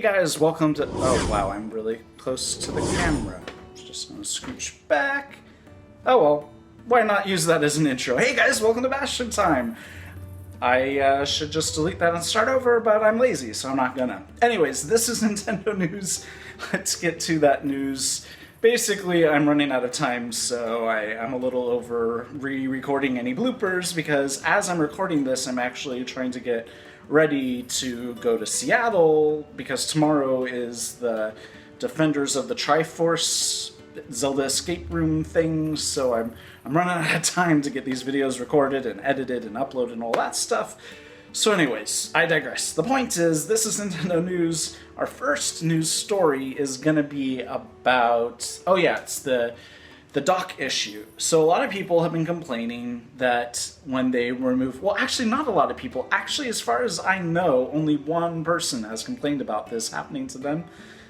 guys, welcome to... Oh wow, I'm really close to the camera. Just gonna scooch back. Oh well, why not use that as an intro? Hey guys, welcome to Bastion Time! I should just delete that and start over, but I'm lazy, so I'm not gonna. Anyways, this is Nintendo news. Let's get to that news. Basically, I'm running out of time, so I'm a little over re-recording any bloopers, because as I'm recording this, I'm actually trying to get ready to go to Seattle, because tomorrow is the Defenders of the Triforce Zelda escape room thing, so I'm running out of time to get these videos recorded and edited and uploaded and all that stuff. So anyways, I digress. The point is, this is Nintendo news. Our first news story is gonna be about, oh yeah, it's the dock issue. So a lot of people have been complaining that when they remove, well actually not a lot of people, actually as far as I know, only one person has complained about this happening to them.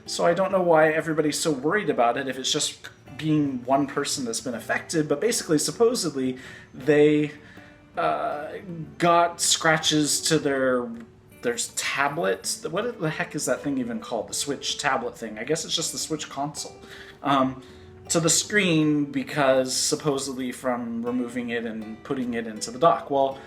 So I don't know why everybody's so worried about it if it's just being one person that's been affected, but basically supposedly they got scratches to their tablet. What the heck is that thing even called? The Switch tablet thing. I guess it's just the Switch console. To the screen because supposedly from removing it and putting it into the dock. Well,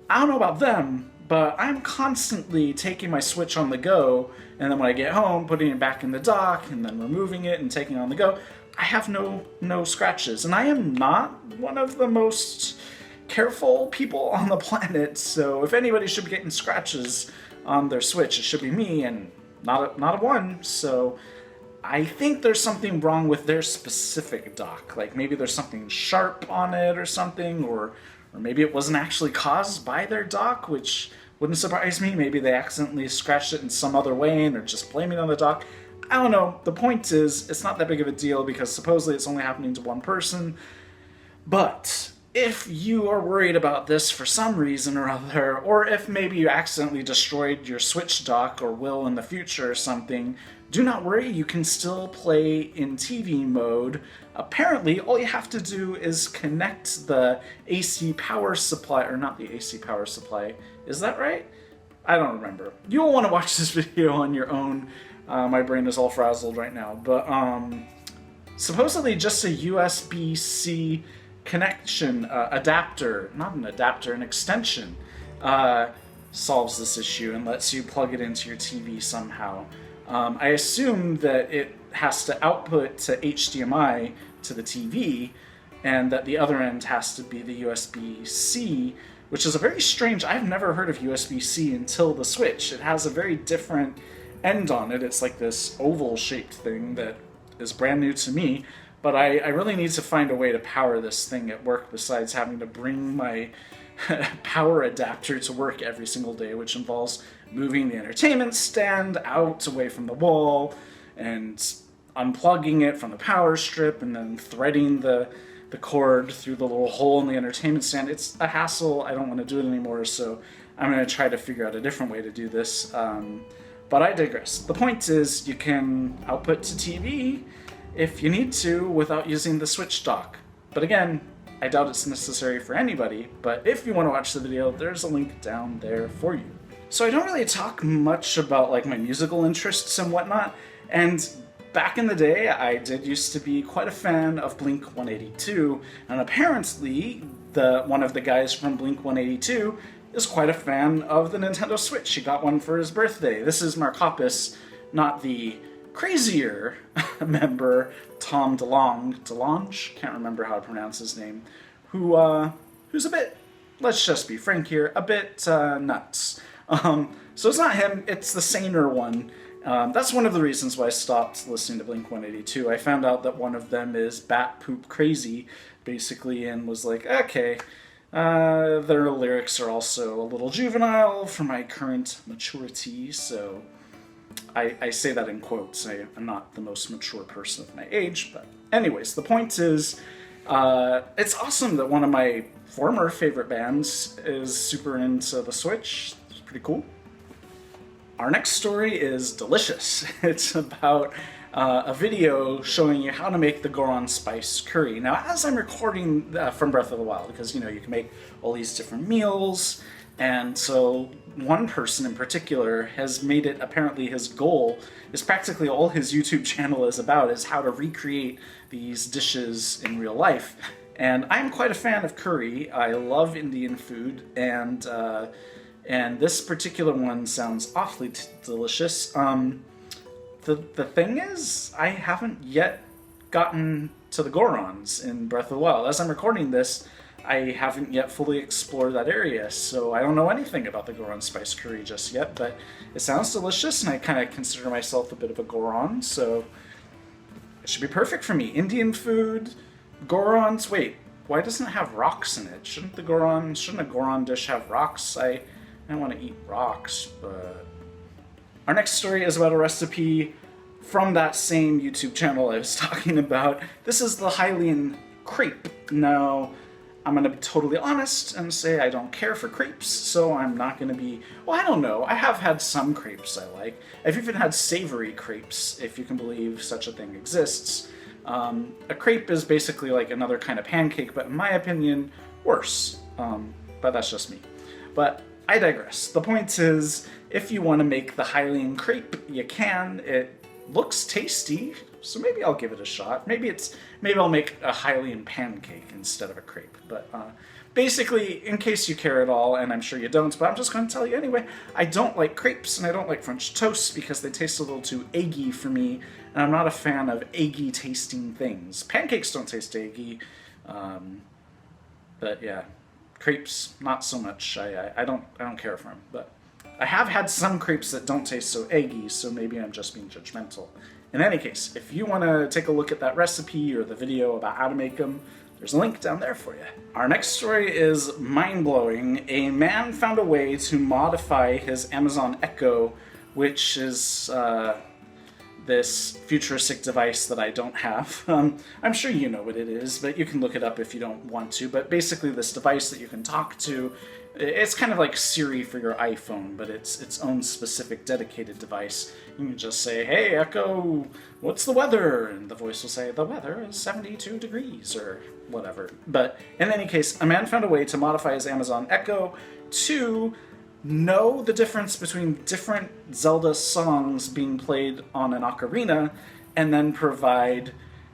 I don't know about them, but I'm constantly taking my Switch on the go, and then when I get home, putting it back in the dock, and then removing it and taking it on the go. I have no scratches, and I am not one of the most careful people on the planet, so if anybody should be getting scratches on their Switch, it should be me, and not a one, so I think there's something wrong with their specific dock. Like maybe there's something sharp on it or something, or maybe it wasn't actually caused by their dock, which wouldn't surprise me. Maybe they accidentally scratched it in some other way and are just blaming it on the dock. I don't know. The point is, it's not that big of a deal because supposedly it's only happening to one person. But if you are worried about this for some reason or other, or if maybe you accidentally destroyed your Switch dock or will in the future or something, do not worry, you can still play in TV mode. Apparently, all you have to do is connect the AC power supply, or not the AC power supply, is that right? I don't remember. You'll want to watch this video on your own. My brain is all frazzled right now, but supposedly just a USB-C connection adapter, not an adapter, an extension, solves this issue and lets you plug it into your TV somehow. I assume that it has to output to HDMI to the TV, and that the other end has to be the USB-C, which is a very strange, I've never heard of USB-C until the Switch. It has a very different end on it. It's like this oval-shaped thing that is brand new to me, but I really need to find a way to power this thing at work besides having to bring my power adapter to work every single day, which involves moving the entertainment stand out away from the wall and unplugging it from the power strip and then threading the cord through the little hole in the entertainment stand. It's a hassle. I don't want to do it anymore, so I'm going to try to figure out a different way to do this. But I digress. The point is, you can output to TV if you need to without using the Switch dock. But again, I doubt it's necessary for anybody, but if you want to watch the video, there's a link down there for you. So I don't really talk much about like my musical interests and whatnot, and back in the day, I did used to be quite a fan of Blink-182, and apparently one of the guys from Blink-182 is quite a fan of the Nintendo Switch. He got one for his birthday. This is Mark HOPPUS, not the crazier member, Tom DeLonge, can't remember how to pronounce his name, who's a bit, let's just be frank here, a bit nuts. So it's not him, it's the saner one. That's one of the reasons why I stopped listening to Blink-182. I found out that one of them is bat poop crazy, basically, and was like, okay, their lyrics are also a little juvenile for my current maturity, so I say that in quotes. I'm not the most mature person of my age, but anyways, the point is, it's awesome that one of my former favorite bands is super into the Switch. It's pretty cool. Our next story is delicious. It's about a video showing you how to make the Goron spice curry. Now, as I'm recording from Breath of the Wild, because, you know, you can make all these different meals, And so one person in particular has made it apparently his goal, is practically all his YouTube channel is about, is how to recreate these dishes in real life. And I'm quite a fan of curry. I love Indian food, and this particular one sounds awfully delicious. The thing is, I haven't yet gotten to the Gorons in Breath of the Wild. As I'm recording this, I haven't yet fully explored that area, so I don't know anything about the Goron spice curry just yet, but it sounds delicious, and I kind of consider myself a bit of a Goron, so it should be perfect for me. Indian food, Gorons. Wait, why doesn't it have rocks in it? Shouldn't a Goron dish have rocks? I want to eat rocks, but... Our next story is about a recipe from that same YouTube channel I was talking about. This is the Hylian Crepe. Now, I'm going to be totally honest and say I don't care for crepes, so I'm not going to be... Well, I don't know. I have had some crepes I like. I've even had savory crepes, if you can believe such a thing exists. A crepe is basically like another kind of pancake, but in my opinion, worse. But that's just me. But I digress. The point is, if you want to make the Hylian Crepe, you can. It looks tasty, so maybe I'll give it a shot. Maybe I'll make a Hylian pancake instead of a crepe. But basically, in case you care at all, and I'm sure you don't, but I'm just going to tell you anyway, I don't like crepes and I don't like French toast because they taste a little too eggy for me, and I'm not a fan of eggy tasting things. Pancakes don't taste eggy, but yeah, crepes not so much. I don't care for them, but I have had some crepes that don't taste so eggy, so maybe I'm just being judgmental. In any case, if you want to take a look at that recipe or the video about how to make them, there's a link down there for you. Our next story is mind-blowing. A man found a way to modify his Amazon Echo, which is this futuristic device that I don't have. I'm sure you know what it is, but you can look it up if you don't want to. But basically this device that you can talk to, it's kind of like Siri for your iPhone, but it's its own specific dedicated device. You can just say, "Hey Echo, what's the weather?" And the voice will say, "The weather is 72 degrees," or whatever. But in any case, a man found a way to modify his Amazon Echo to know the difference between different Zelda songs being played on an ocarina, and then provide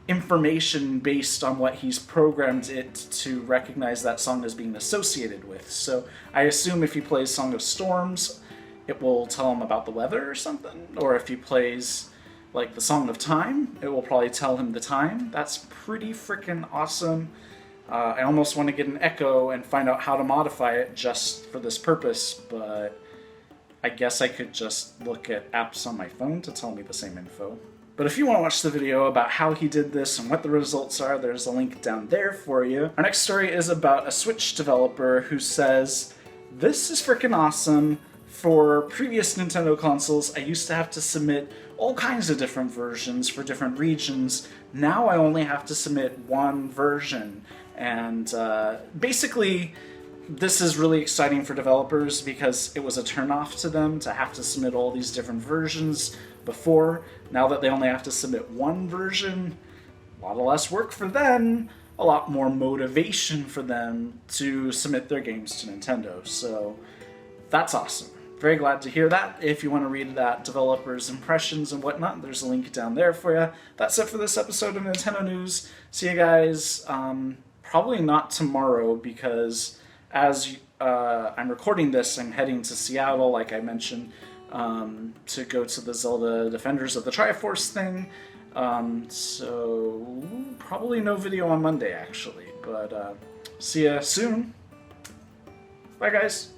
information based on what he's programmed it to recognize that song as being associated with. So I assume if he plays Song of Storms, it will tell him about the weather or something, or if he plays like the Song of Time, it will probably tell him the time. That's pretty freaking awesome. I almost want to get an Echo and find out how to modify it just for this purpose, but I guess I could just look at apps on my phone to tell me the same info. But if you want to watch the video about how he did this and what the results are, there's a link down there for you. Our next story is about a Switch developer who says, "This is freaking awesome. For previous Nintendo consoles, I used to have to submit all kinds of different versions for different regions. Now I only have to submit one version." And basically, this is really exciting for developers because it was a turnoff to them to have to submit all these different versions before. Now that they only have to submit one version, a lot less work for them, a lot more motivation for them to submit their games to Nintendo. So that's awesome. Very glad to hear that. If you want to read that developer's impressions and whatnot, there's a link down there for you. That's it for this episode of Nintendo News. See you guys probably not tomorrow because as I'm recording this, I'm heading to Seattle, like I mentioned, to go to the Zelda Defenders of the Triforce thing. So probably no video on Monday, actually. But see ya soon. Bye, guys.